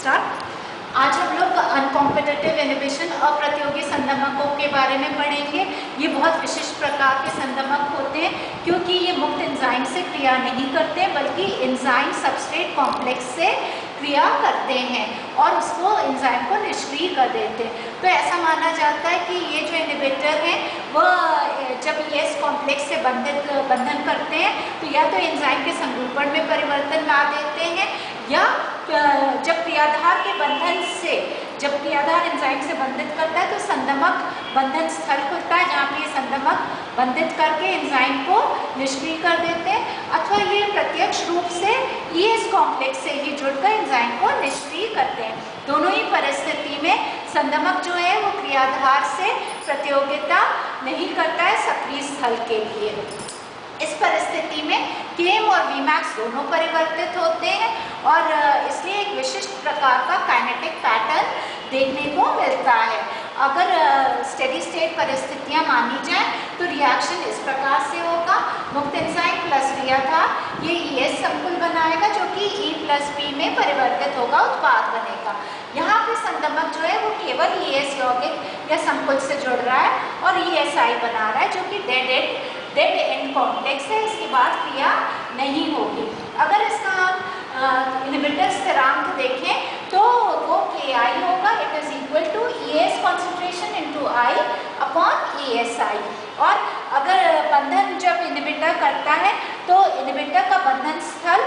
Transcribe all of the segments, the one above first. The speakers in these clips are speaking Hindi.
स्टार्ट। आज हम लोग अनकॉम्पिटिटिव इनहिबिशन अप्रतियोगी संदमकों के बारे में पढ़ेंगे। ये बहुत विशिष्ट प्रकार के संदमक होते हैं क्योंकि ये मुक्त एंजाइम से क्रिया नहीं करते बल्कि एंजाइम सबस्ट्रेट कॉम्प्लेक्स से क्रिया करते हैं और उसको एंजाइम को निष्क्रिय कर देते हैं। तो ऐसा माना जाता है कि ये जो इनहिबिटर हैं वह जब ES कॉम्प्लेक्स से बंधन करते हैं तो या तो एंजाइम के संरूपण में परिवर्तन ला देते हैं या जब क्रियाधार के बंधन से जब क्रियाधार एंजाइम से बंधित करता है तो संदमक बंधन स्थल खुलता है जहाँ पे ये संदमक बंधित करके एंजाइम को निष्क्रिय कर देते हैं, अथवा ये प्रत्यक्ष रूप से ES कॉम्प्लेक्स से ही जुड़कर एंजाइम को निष्क्रिय करते हैं। दोनों ही परिस्थिति में संदमक जो है वो क्रियाधार से प्रतियोगिता नहीं करता है सक्रिय स्थल के लिए। इस परिस्थिति में केम और Vmax दोनों परिवर्तित होते हैं और इसलिए एक विशिष्ट प्रकार का काइनेटिक पैटर्न देखने को मिलता है। अगर स्टेडी स्टेट परिस्थितियां मानी जाएं तो रिएक्शन इस प्रकार से होगा। मुक्त एंजाइम प्लस क्रियाधार ये ES संकुल बनाएगा जो कि E प्लस P में परिवर्तित होगा, उत्पाद बनेगा। यहाँ पे संदमक जो है वो केवल ES यौगिक या संकुल से जुड़ रहा है और ESI बना रहा है जो कि डेड एंड कॉम्प्लेक्स है, इसके बाद क्रिया नहीं होगी। अगर इसका हम इनहिबिटर स्थिरांक देखें तो वो KI होगा, it is equal to ES concentration into I upon ESI। और अगर बंधन जब इनहिबिटर करता है तो इनहिबिटर का बंधन स्थल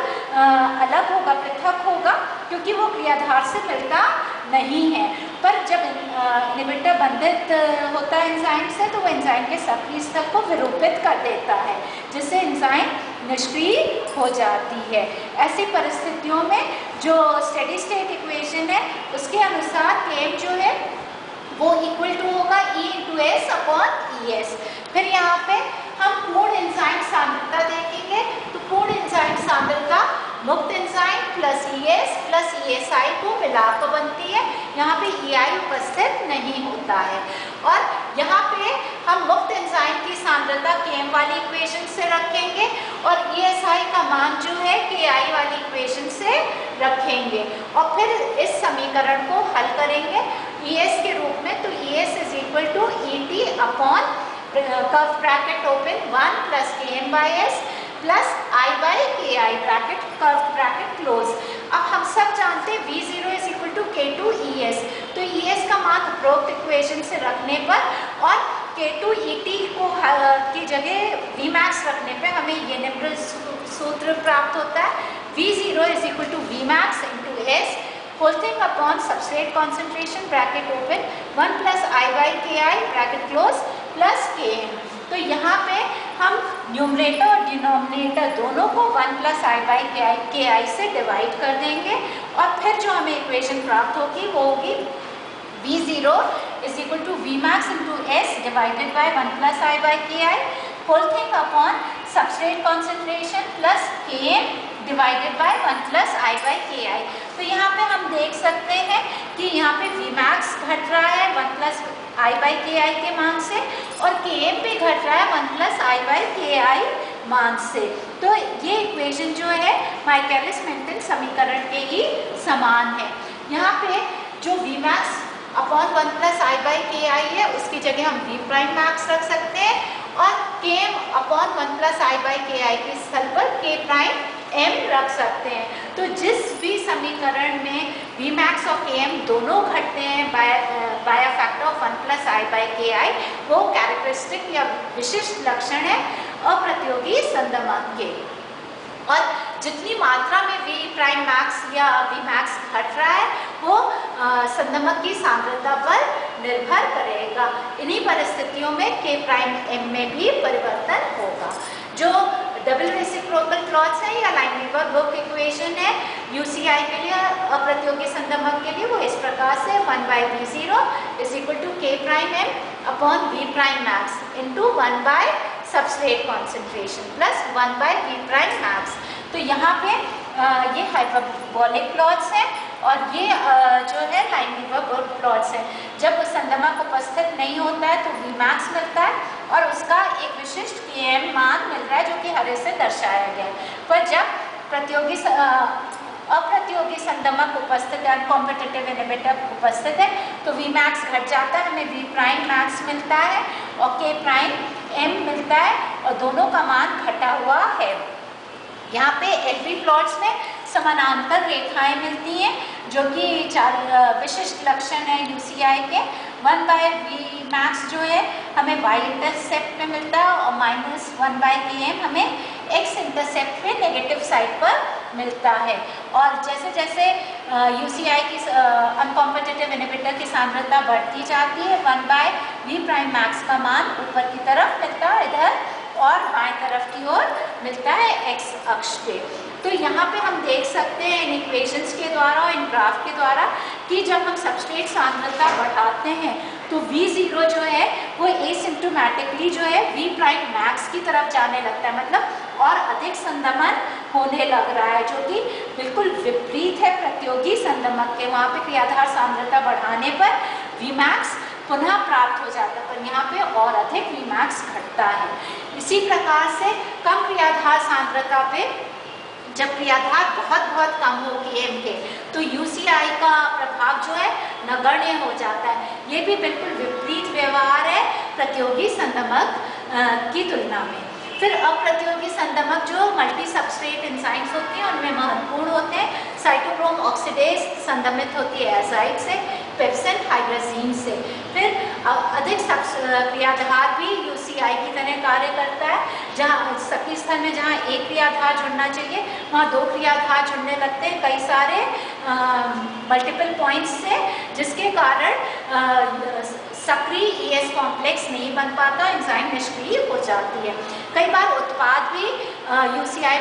अलग होगा, पृथक होगा क्योंकि वो क्रियाधार से मिलता नहीं है। पर जब इनहिबिटर बंधित होता है एंजाइम से तो वो एंजाइम के सक्रिय स्थल को विरूपित कर देता है जिससे एंजाइम निष्क्रिय हो जाती है। ऐसी परिस्थितियों में जो स्टेडी स्टेट इक्वेशन है उसके अनुसार Km जो है वो इक्वल टू होगा E into S upon ES। फिर यहाँ पे हम पूर्ण एंजाइम सांद्रता देखेंगे तो पूर्ण एंजाइम सांद्रता मुक्त enzyme plus ES plus ESI को मिलाकर बनती है। यहाँ पे EI उपस्थित नहीं होता है और यहाँ पे हम मुक्त एंजाइम की सांद्रता Km वाली इक्वेशन से रखेंगे और ESI का मान जो है KI वाली इक्वेशन से रखेंगे और फिर इस समीकरण को हल करेंगे ES के रूप में। तो ES is equal to ET upon curve bracket open 1 plus Km by S plus I by KI bracket curve bracket close. अब हम सब जानते हैं V0 is equal to K2 ES, तो ES का मान उपरोक्त इक्वेशन से रखने पर और K2 ET को की जगह Vmax रखने पे हमें ये निम्न सूत्र प्राप्त होता है। V0 is equal to Vmax into S whole thing upon substrate concentration bracket open 1 plus I by KI bracket close plus Km। तो यहाँ पे हम न्यूमरेटर और डिनोमिनेटर दोनों को 1 प्लस I बाई KI से डिवाइड कर देंगे और फिर जो हमें इक्वेशन प्राप्त होगी वो होगी V0 is equal to Vmax into S divided by 1 plus I by KI whole thing upon substrate concentration plus Km divided by 1 plus I by KI। तो यहाँ पे हम देख सकते हैं कि यहाँ पे Vmax घट रहा है 1 प्लस I बाई KI के मान से और Km भी घट रहा है 1 प्लस I बाई KI मान से। तो ये इक्वेशन जो है माइकलिस मेंटन समीकरण के ही समान है। यहाँ पे जो Vmax upon 1 plus I by KI है उसकी जगह हम V प्राइम मैक्स रख सकते हैं और Km upon 1 plus I by KI के स्थल पर K प्राइम M रख सकते हैं। तो जिस भी समीकरण में Vmax और Km दोनों घटते हैं by a factor of 1 plus I by KI वो कैरेक्टरिस्टिक या विशिष्ट लक्षण है अप्रतियोगी संदमक के। और जितनी मात्रा में V प्राइम मैक्स या Vmax घट रहा है वो संदमक की सांद्रता पर निर्भर करेगा। इन्हीं परिस्थितियों में K प्राइम M में भी परिवर्तन होगा। जो डबल रेसिप्रोकल क्लॉज है या लाइनवीवर-बुर्क इक्वेशन है UCI के लिए अप्रतियोगी संदमक के लिए वो इस प्रकार से 1 by V0 is equal to K prime M upon V prime max into 1 by substrate concentration plus 1 by V prime max. तो यहाँ पे ये हाइपरबोलिक प्लॉट्स हैं और ये जो है लाइनवीवर-बुर्क प्लॉट्स हैं। जब संदमक उपस्थित नहीं होता है तो Vmax मिलता है और उसका एक विशिष्ट Km मान मिल रहा है जो कि हरे से दर्शाया गया है। पर जब प्रतियोगी अप्रतियोगी संदमक उपस्थित है, अनकॉम्पिटिटिव इनहिबिटर उपस्थित है, तो Vmax घट जाता है, हमें V'max मिलता है और K'M मिलता है और दोनों का मान घटा हुआ है। यहाँ पे LV प्लॉट्स में समानांतर रेखाएं मिलती हैं जो कि चार विशिष्ट लक्षण है UCI के। 1/Vmax जो है हमें y इंटरसेप्ट में मिलता है और -1/Km हमें x इंटरसेप्ट पे नेगेटिव साइड पर मिलता है। और जैसे जैसे UCI की अनकॉम्पिटिटिव इनहिबिटर की सांद्रता बढ़ती जाती है 1/V'max का मान ऊपर की तरफ मिलता है इधर और बाएं तरफ की ओर मिलता है x अक्ष पे। तो यहाँ पे हम देख सकते हैं इन इक्वेशंस के द्वारा और इन ग्राफ के द्वारा कि जब हम सबस्ट्रेट सांद्रता बढ़ाते हैं तो V0 जो है वो एसिम्प्टोमेटिकली जो है V'max की तरफ जाने लगता है, मतलब और अधिक संदमन होने लग रहा है, जो कि बिल्कुल विपरीत है प्रतियोगी संदमक के। वहाँ पे क्रियाधार सांद्रता बढ़ाने पर Vmax पुनः प्राप्त हो जाता है, पर यहाँ पे और अधिक Vmax घटता है। इसी प्रकार से कम क्रियाधार सांद्रता पे जब क्रियाधार बहुत कम हो Km के तो UCI का प्रभाव जो है नगण्य हो जाता है। ये भी बिल्कुल विपरीत व्यवहार है प्रतियोगी संदमक की तुलना में। फिर अप्रतियोगी संदमक जो मल्टी सबस्ट्रेट एंजाइम्स होती हैं उनमें महत्वपूर्ण होते हैं। साइटोक्रोम ऑक्सीडेज संदमित होती है एजाइड से, पेप्सिन हाइड्राजीन से। फिर अधिक क्रियाधार भी UCI की तरह कार्य करता है। जहाँ सखी स्थल में जहाँ एक क्रियाधार जुड़ना चाहिए वहाँ दो क्रियाधार जुड़ने लगते हैं कई सारे मल्टीपल पॉइंट्स से, जिसके कारण सक्रिय ES कॉम्प्लेक्स नहीं बन पाता, एंजाइम निष्क्रिय हो जाती है। कई बार उत्पाद भी UCI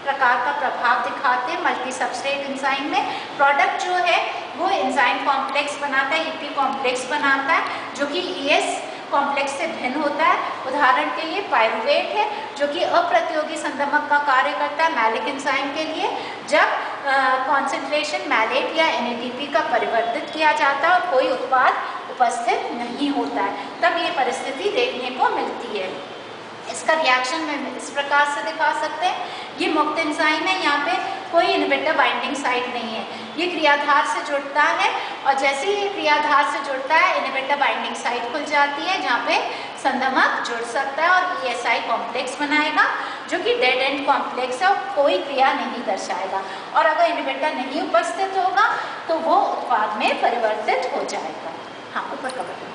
प्रकार का प्रभाव दिखाते हैं मल्टी सबस्ट्रेट एंजाइम में। प्रोडक्ट जो है वो एंजाइम कॉम्प्लेक्स बनाता है, EP कॉम्प्लेक्स बनाता है जो कि ES कॉम्प्लेक्स से भिन्न होता है। उदाहरण के लिए पायरुवेट है जो कि अप्रतियोगी संदमक का कार्य करता है मैलिक एंजाइम के लिए। जब कॉन्सेंट्रेशन मैलेट या NADP का परिवर्तित किया जाता है और कोई उत्पाद उपस्थित नहीं होता है तब ये परिस्थिति देखने को मिलती है। इसका रिएक्शन में इस प्रकार से दिखा सकते हैं। ये मुक्त एंजाइम है, यहाँ पे कोई इनहिबिटर बाइंडिंग साइट नहीं है। ये क्रियाधार से जुड़ता है और जैसे ही ये क्रियाधार से जुड़ता है इनहिबिटर बाइंडिंग साइट खुल जाती है जहाँ पे संदमक जुड़ सकता है और ESI कॉम्प्लेक्स बनाएगा जो कि डेड एंड कॉम्प्लेक्स है और कोई क्रिया नहीं दर्शाएगा। और अगर इनहिबिटर नहीं उपस्थित होगा तो वो उत्पाद में परिवर्तित हो जाएगा। हाँ, ऊपर कवर